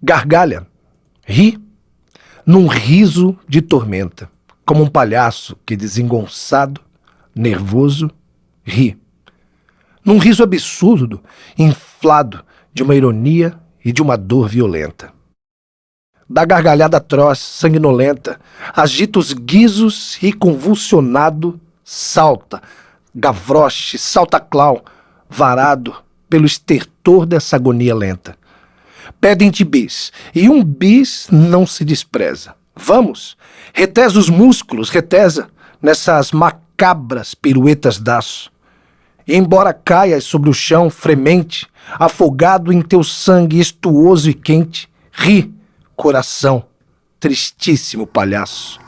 Gargalha, ri, num riso de tormenta, como um palhaço que, desengonçado, nervoso, ri. Num riso absurdo, inflado de uma ironia e de uma dor violenta. Da gargalhada atroz, sanguinolenta, agita os guizos e, convulsionado, salta, gavroche, salta clown, varado pelo estertor dessa agonia lenta. Pedem-te bis, e um bis não se despreza. Vamos, retesa os músculos, retesa, nessas macabras piruetas d'áço. E embora caias sobre o chão fremente, afogado em teu sangue estuoso e quente, ri, coração, tristíssimo palhaço.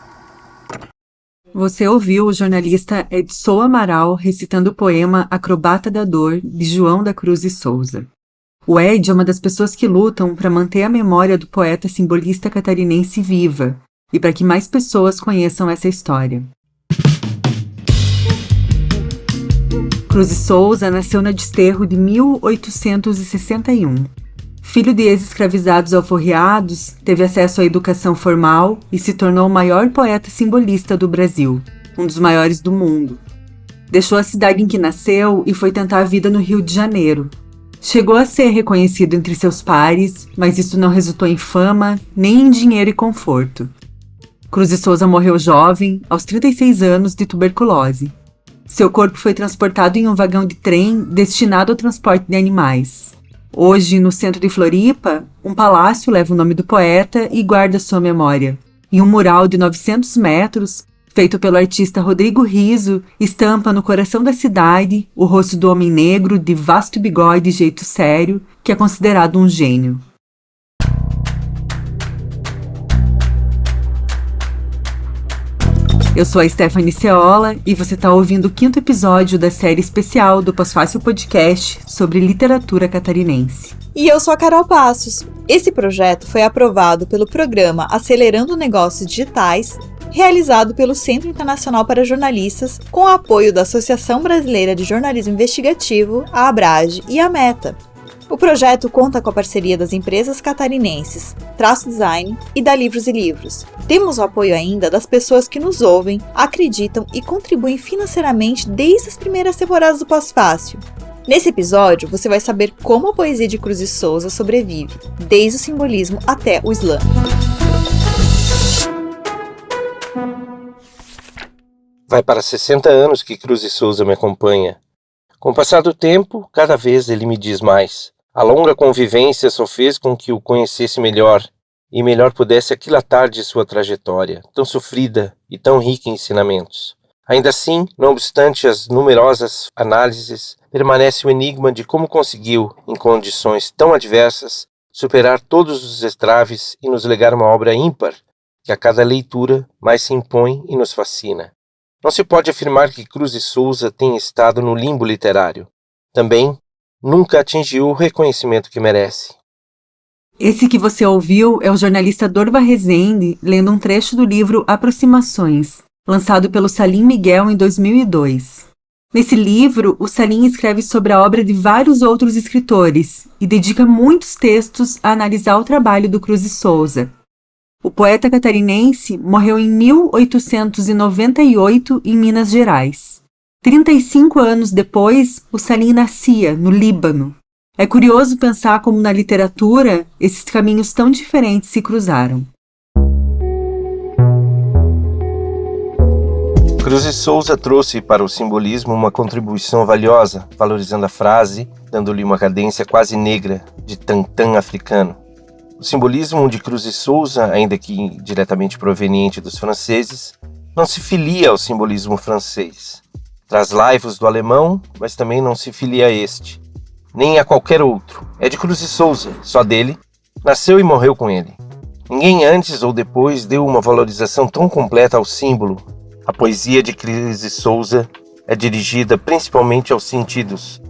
Você ouviu o jornalista Edson Amaral recitando o poema Acrobata da Dor, de João da Cruz e Souza. O Ed é uma das pessoas que lutam para manter a memória do poeta simbolista catarinense viva e para que mais pessoas conheçam essa história. Cruz e Souza nasceu na Desterro de 1861. Filho de ex-escravizados alforriados, teve acesso à educação formal e se tornou o maior poeta simbolista do Brasil, um dos maiores do mundo. Deixou a cidade em que nasceu e foi tentar a vida no Rio de Janeiro. Chegou a ser reconhecido entre seus pares, mas isso não resultou em fama, nem em dinheiro e conforto. Cruz e Souza morreu jovem, aos 36 anos, de tuberculose. Seu corpo foi transportado em um vagão de trem destinado ao transporte de animais. Hoje, no centro de Floripa, um palácio leva o nome do poeta e guarda sua memória. E um mural de 900 metros, feito pelo artista Rodrigo Riso, estampa no coração da cidade o rosto do homem negro de vasto bigode e jeito sério, que é considerado um gênio. Eu sou a Stephanie Ceola e você está ouvindo o 5º episódio da série especial do Pós-Fácil Podcast sobre literatura catarinense. E eu sou a Carol Passos. Esse projeto foi aprovado pelo programa Acelerando Negócios Digitais, realizado pelo Centro Internacional para Jornalistas, com o apoio da Associação Brasileira de Jornalismo Investigativo, a Abrage e a Meta. O projeto conta com a parceria das empresas catarinenses Traço Design e da Livros e Livros. Temos o apoio ainda das pessoas que nos ouvem, acreditam e contribuem financeiramente desde as primeiras temporadas do Pós-Fácil. Nesse episódio, você vai saber como a poesia de Cruz e Souza sobrevive, desde o simbolismo até o slam. Vai para 60 anos que Cruz e Souza me acompanha. Com o passar do tempo, cada vez ele me diz mais. A longa convivência só fez com que o conhecesse melhor e melhor pudesse aquilatar de sua trajetória, tão sofrida e tão rica em ensinamentos. Ainda assim, não obstante as numerosas análises, permanece o enigma de como conseguiu, em condições tão adversas, superar todos os entraves e nos legar uma obra ímpar, que a cada leitura mais se impõe e nos fascina. Não se pode afirmar que Cruz e Souza tenha estado no limbo literário. Também nunca atingiu o reconhecimento que merece. Esse que você ouviu é o jornalista Dorva Rezende lendo um trecho do livro Aproximações, lançado pelo Salim Miguel em 2002. Nesse livro, o Salim escreve sobre a obra de vários outros escritores e dedica muitos textos a analisar o trabalho do Cruz e Souza. O poeta catarinense morreu em 1898 em Minas Gerais. 35 anos depois, o Salim nascia, no Líbano. É curioso pensar como na literatura esses caminhos tão diferentes se cruzaram. Cruz e Souza trouxe para o simbolismo uma contribuição valiosa, valorizando a frase, dando-lhe uma cadência quase negra, de tantã africano. O simbolismo de Cruz e Souza, ainda que diretamente proveniente dos franceses, não se filia ao simbolismo francês. Traz laivos do alemão, mas também não se filia a este, nem a qualquer outro. É de Cruz e Souza, só dele, nasceu e morreu com ele. Ninguém antes ou depois deu uma valorização tão completa ao símbolo. A poesia de Cruz e Souza é dirigida principalmente aos sentidos.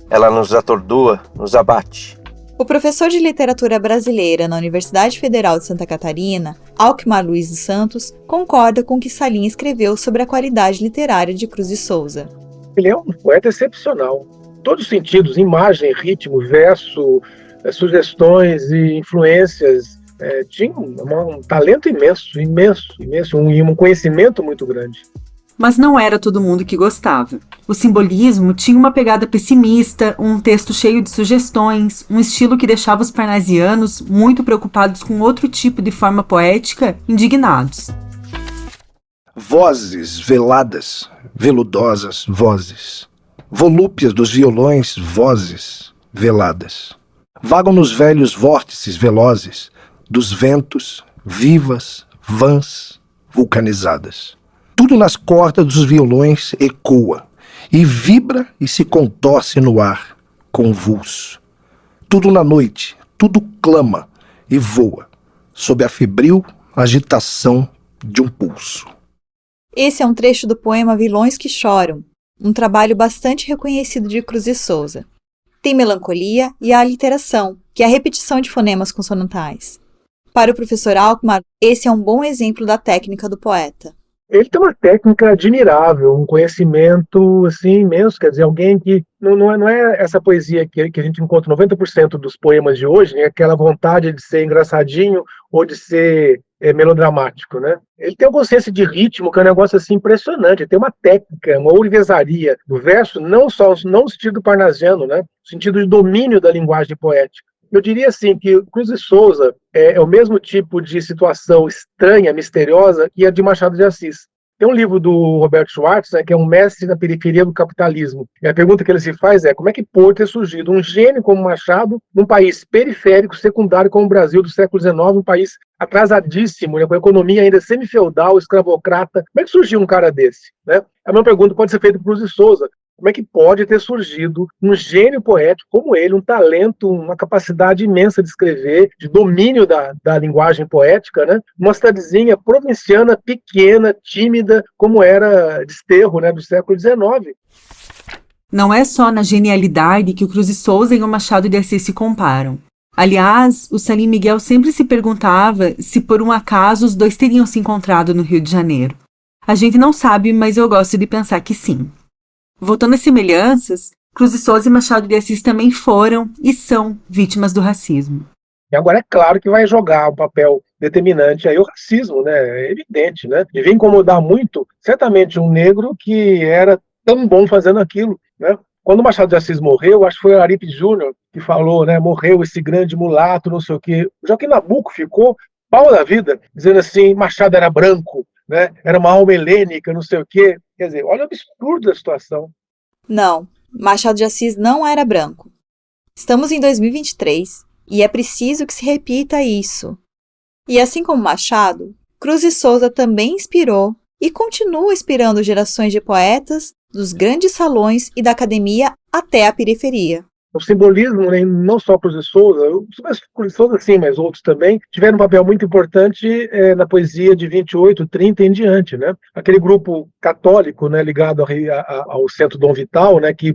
Ela nos atordoa, nos abate. O professor de literatura brasileira na Universidade Federal de Santa Catarina, Alckmar Luiz dos Santos, concorda com o que Salim escreveu sobre a qualidade literária de Cruz e Souza. Ele é um poeta excepcional. Todos os sentidos, imagem, ritmo, verso, sugestões e influências. Tinha um talento imenso, e um conhecimento muito grande. Mas não era todo mundo que gostava. O simbolismo tinha uma pegada pessimista, um texto cheio de sugestões, um estilo que deixava os parnasianos, muito preocupados com outro tipo de forma poética, indignados. Vozes veladas, veludosas vozes. Volúpias dos violões, vozes veladas. Vagam nos velhos vórtices velozes dos ventos, vivas, vãs, vulcanizadas. Tudo nas cordas dos violões ecoa, e vibra e se contorce no ar, convulso. Tudo na noite, tudo clama e voa, sob a febril agitação de um pulso. Esse é um trecho do poema Vilões que Choram, um trabalho bastante reconhecido de Cruz e Souza. Tem melancolia e a aliteração, que é a repetição de fonemas consonantais. Para o professor Alkmaar, esse é um bom exemplo da técnica do poeta. Ele tem uma técnica admirável, um conhecimento assim, imenso, quer dizer, alguém que não é essa poesia que a gente encontra 90% dos poemas de hoje, né? Aquela vontade de ser engraçadinho ou de ser melodramático, né? Ele tem uma consciência de ritmo, que é um negócio assim impressionante. Ele tem uma técnica, uma ourivesaria do verso, não no sentido parnasiano, né? No sentido de domínio da linguagem poética. Eu diria assim que Cruz e Souza é o mesmo tipo de situação estranha, misteriosa, que a de Machado de Assis. Tem um livro do Roberto Schwartz, né, que é um mestre na periferia do capitalismo. E a pergunta que ele se faz é: como é que pode ter surgido um gênio como Machado num país periférico, secundário como o Brasil do século XIX, um país atrasadíssimo, né, com a economia ainda semi-feudal, escravocrata? Como é que surgiu um cara desse? Né? A minha pergunta pode ser feita para Cruz e Souza. Como é que pode ter surgido um gênio poético como ele, um talento, uma capacidade imensa de escrever, de domínio da linguagem poética, né? Uma cidadezinha provinciana, pequena, tímida, como era Desterro, né, do século XIX. Não é só na genialidade que o Cruz e Souza e o Machado de Assis se comparam. Aliás, o Salim Miguel sempre se perguntava se por um acaso os dois teriam se encontrado no Rio de Janeiro. A gente não sabe, mas eu gosto de pensar que sim. Voltando às semelhanças, Cruz e Souza e Machado de Assis também foram e são vítimas do racismo. E agora é claro que vai jogar um papel determinante aí o racismo, né? É evidente, né? E vem incomodar muito, certamente, um negro que era tão bom fazendo aquilo, né? Quando o Machado de Assis morreu, acho que foi o Aripe Júnior que falou, né? Morreu esse grande mulato, não sei o quê. O Joaquim Nabuco ficou pau da vida, dizendo assim, Machado era branco, né? Era uma alma helênica, não sei o quê. Quer dizer, olha o absurdo da situação. Não, Machado de Assis não era branco. Estamos em 2023 e é preciso que se repita isso. E assim como Machado, Cruz e Souza também inspirou e continua inspirando gerações de poetas dos grandes salões e da academia até a periferia. O simbolismo, né, não só Cruz e Souza, Cruz e Souza sim, mas outros também, tiveram um papel muito importante na poesia de 28, 30 em diante. Né? Aquele grupo católico, né, ligado ao Centro Dom Vital, né, que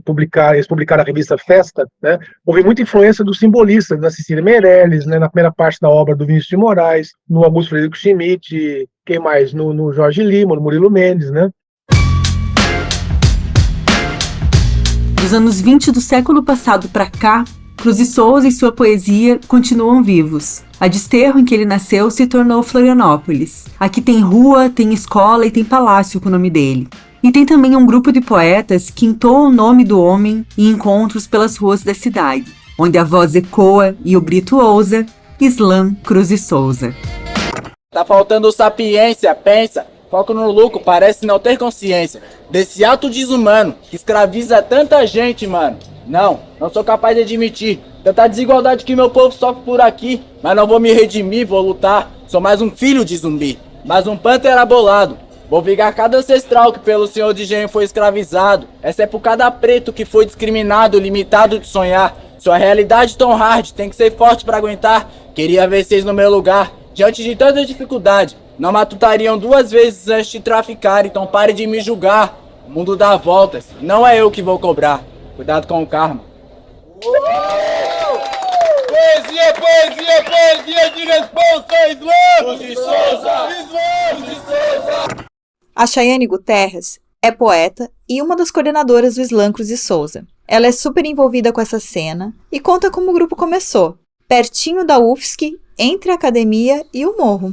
eles publicaram a revista Festa, né, houve muita influência dos simbolistas, na Cecília Meirelles, né, na primeira parte da obra do Vinícius de Moraes, no Augusto Frederico Schmidt, quem mais? No Jorge Lima, no Murilo Mendes, né? Dos anos 20 do século passado para cá, Cruz e Souza e sua poesia continuam vivos. A Desterro, em que ele nasceu, se tornou Florianópolis. Aqui tem rua, tem escola e tem palácio com o nome dele. E tem também um grupo de poetas que entoam o nome do homem em encontros pelas ruas da cidade, onde a voz ecoa e o grito ousa, Islã Cruz e Souza. Tá faltando sapiência, pensa. Foco no lucro, parece não ter consciência desse ato desumano que escraviza tanta gente, mano. Não sou capaz de admitir tanta desigualdade que meu povo sofre por aqui. Mas não vou me redimir, vou lutar. Sou mais um filho de zumbi, mais um panther abolado. Vou vingar cada ancestral que pelo senhor de engenho foi escravizado. Essa é por cada preto que foi discriminado, limitado de sonhar. Sua realidade tão hard, tem que ser forte pra aguentar. Queria ver vocês no meu lugar, diante de tanta dificuldade. Não matutariam 2 vezes antes de traficar, então pare de me julgar. O mundo dá voltas, não é eu que vou cobrar. Cuidado com o karma. Poesia, poesia, poesia de responsa, Islã! Cruz de Souza! Islã! Cruz de Souza! A Chayane Guterres é poeta e uma das coordenadoras do Islã Cruz e Souza. Ela é super envolvida com essa cena e conta como o grupo começou. pertinho da UFSC, entre a academia e o morro.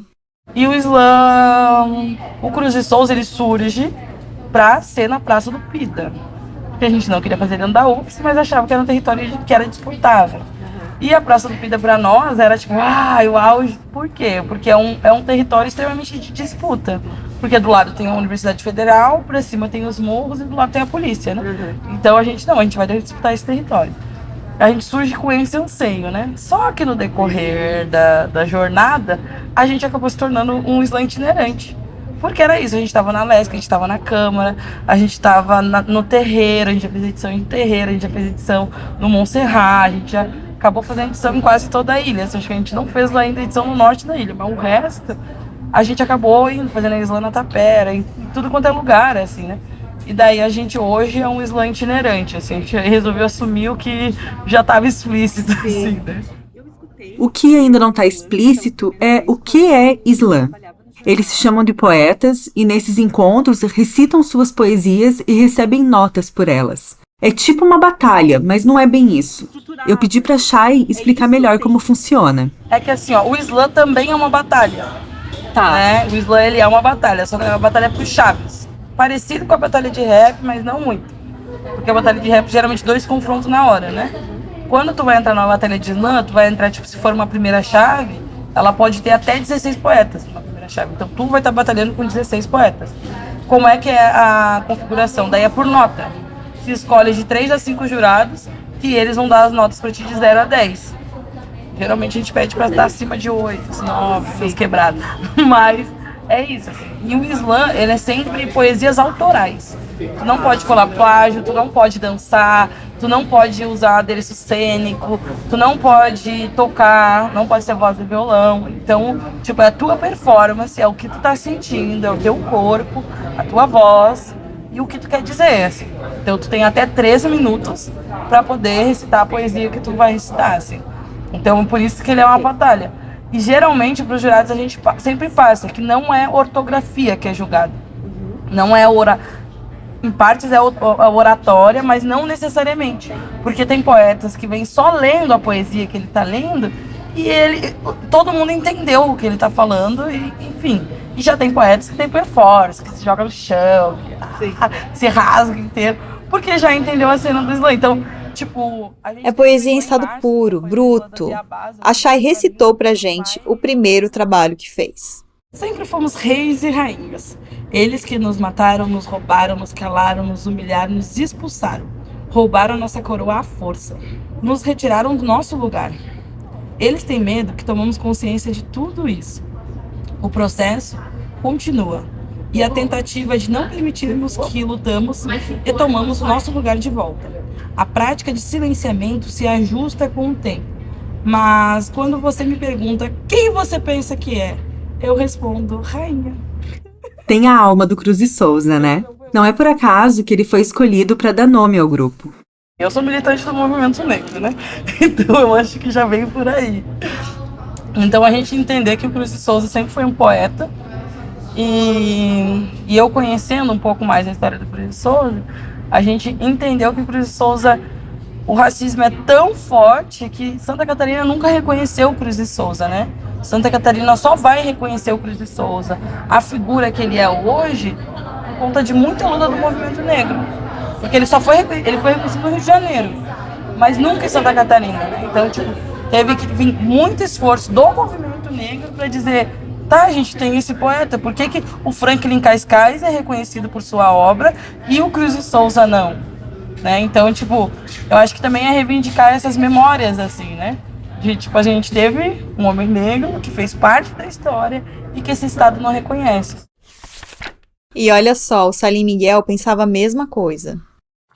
E o slam, o Cruz de Souza, ele surge pra ser na Praça do Pida. Porque a gente não queria fazer dentro da UFSC, mas achava que era um território que era disputável. E a Praça do Pida pra nós era tipo, o auge. Por quê? Porque é um território extremamente de disputa. Porque do lado tem a Universidade Federal, pra cima tem os morros e do lado tem a polícia, né? Então a gente vai disputar esse território. A gente surge com esse anseio, né? Só que no decorrer da jornada, a gente acabou se tornando um slam itinerante. Porque era isso, a gente estava na LESC, a gente estava na Câmara, a gente estava no terreiro, a gente já fez edição em terreiro, a gente já fez edição no Montserrat, a gente já acabou fazendo edição em quase toda a ilha. Acho que a gente não fez ainda edição no norte da ilha, mas o resto a gente acabou indo, fazendo a slam na Tapera, em tudo quanto é lugar, assim, né? E daí a gente hoje é um slam itinerante, assim, a gente resolveu assumir o que já estava explícito, assim, né? O que ainda não está explícito é o que é slam. Eles se chamam de poetas e nesses encontros recitam suas poesias e recebem notas por elas. É tipo uma batalha, mas não é bem isso. Eu pedi pra Chay explicar melhor como funciona. É que assim, o slam também é uma batalha. Tá. Né? O slam, ele é uma batalha, só que é uma batalha por chaves. Parecido com a batalha de rap, mas não muito. Porque a batalha de rap, geralmente, 2 confrontos na hora, né? Quando tu vai entrar numa batalha de slam, tu vai entrar, tipo, se for uma primeira chave, ela pode ter até 16 poetas numa primeira chave. Então, tu vai estar batalhando com 16 poetas. Como é que é a configuração? Daí é por nota. Se escolhe de 3 a 5 jurados, que eles vão dar as notas pra ti de 0 a 10. Geralmente, a gente pede pra estar acima de 8, 9, quebrados. Mas é isso, assim. E o slam, ele é sempre poesias autorais. Tu não pode colar plágio, tu não pode dançar, tu não pode usar adereço cênico, tu não pode tocar, não pode ser voz de violão. Então, tipo, é a tua performance, é o que tu tá sentindo, é o teu corpo, a tua voz e o que tu quer dizer, assim. Então, tu tem até 13 minutos pra poder recitar a poesia que tu vai recitar, assim. Então, por isso que ele é uma batalha. E geralmente, para os jurados, a gente sempre passa que não é ortografia que é julgada. Não é em partes é a oratória, mas não necessariamente. Porque tem poetas que vêm só lendo a poesia que ele está lendo e todo mundo entendeu o que ele está falando, e, enfim. E já tem poetas que tem performance, que se joga no chão, que se rasga inteiro, porque já entendeu a cena do slam. Então, tipo, é poesia em estado puro, bruto. A Chay recitou pra gente o primeiro trabalho que fez. Sempre fomos reis e rainhas. Eles que nos mataram, nos roubaram, nos calaram, nos humilharam, nos expulsaram. Roubaram nossa coroa à força. Nos retiraram do nosso lugar. Eles têm medo que tomamos consciência de tudo isso. O processo continua. E a tentativa de não permitirmos que lutamos e tomamos o nosso lugar de volta. A prática de silenciamento se ajusta com o tempo. Mas quando você me pergunta quem você pensa que é, eu respondo rainha. Tem a alma do Cruz de Souza, né? Não é por acaso que ele foi escolhido para dar nome ao grupo. Eu sou militante do movimento negro, né? Então eu acho que já veio por aí. Então a gente entender que o Cruz de Souza sempre foi um poeta. E eu conhecendo um pouco mais a história do Cruz de Souza, a gente entendeu que o Cruz de Souza, o racismo é tão forte que Santa Catarina nunca reconheceu o Cruz de Souza, né? Santa Catarina só vai reconhecer o Cruz de Souza, a figura que ele é hoje, por conta de muita luta do movimento negro. Porque ele foi reconhecido no Rio de Janeiro, mas nunca em Santa Catarina, né? Então, tipo, teve que vir muito esforço do movimento negro para dizer: tá, a gente tem esse poeta, por que o Franklin Cascais é reconhecido por sua obra e o Cruz de Souza não? Né? Então, tipo, eu acho que também é reivindicar essas memórias, assim, né? De, tipo, a gente teve um homem negro que fez parte da história e que esse Estado não reconhece. E olha só, o Salim Miguel pensava a mesma coisa.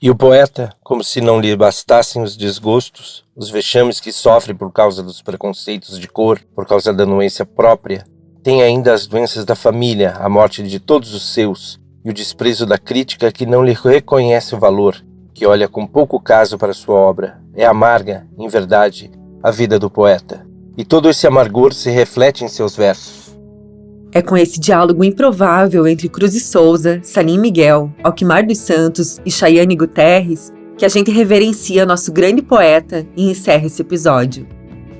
E o poeta, como se não lhe bastassem os desgostos, os vexames que sofre por causa dos preconceitos de cor, por causa da doença própria, tem ainda as doenças da família, a morte de todos os seus, e o desprezo da crítica que não lhe reconhece o valor, que olha com pouco caso para sua obra. É amarga, em verdade, a vida do poeta. E todo esse amargor se reflete em seus versos. É com esse diálogo improvável entre Cruz de Souza, Salim Miguel, Alquimar dos Santos e Chayane Guterres que a gente reverencia nosso grande poeta e encerra esse episódio.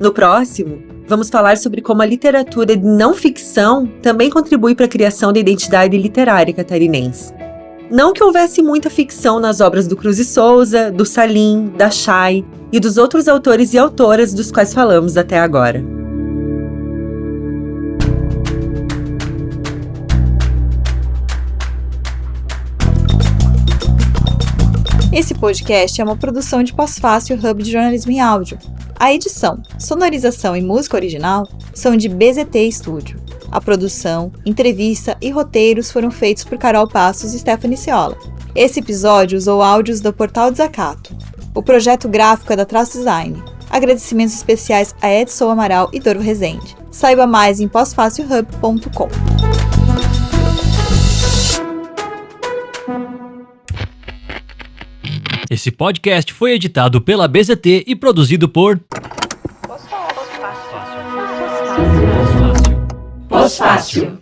No próximo, vamos falar sobre como a literatura de não ficção também contribui para a criação da identidade literária catarinense. Não que houvesse muita ficção nas obras do Cruz e Souza, do Salim, da Chay e dos outros autores e autoras dos quais falamos até agora. Esse podcast é uma produção de Pós-Fácil Hub de Jornalismo em Áudio. A edição, sonorização e música original são de BZT Studio. A produção, entrevista e roteiros foram feitos por Carol Passos e Stephanie Ciola. Esse episódio usou áudios do Portal Desacato. O projeto gráfico é da Traço Design. Agradecimentos especiais a Edson Amaral e Doro Rezende. Saiba mais em posfacilhub.com. Esse podcast foi editado pela BZT e produzido por Pós-Fácil.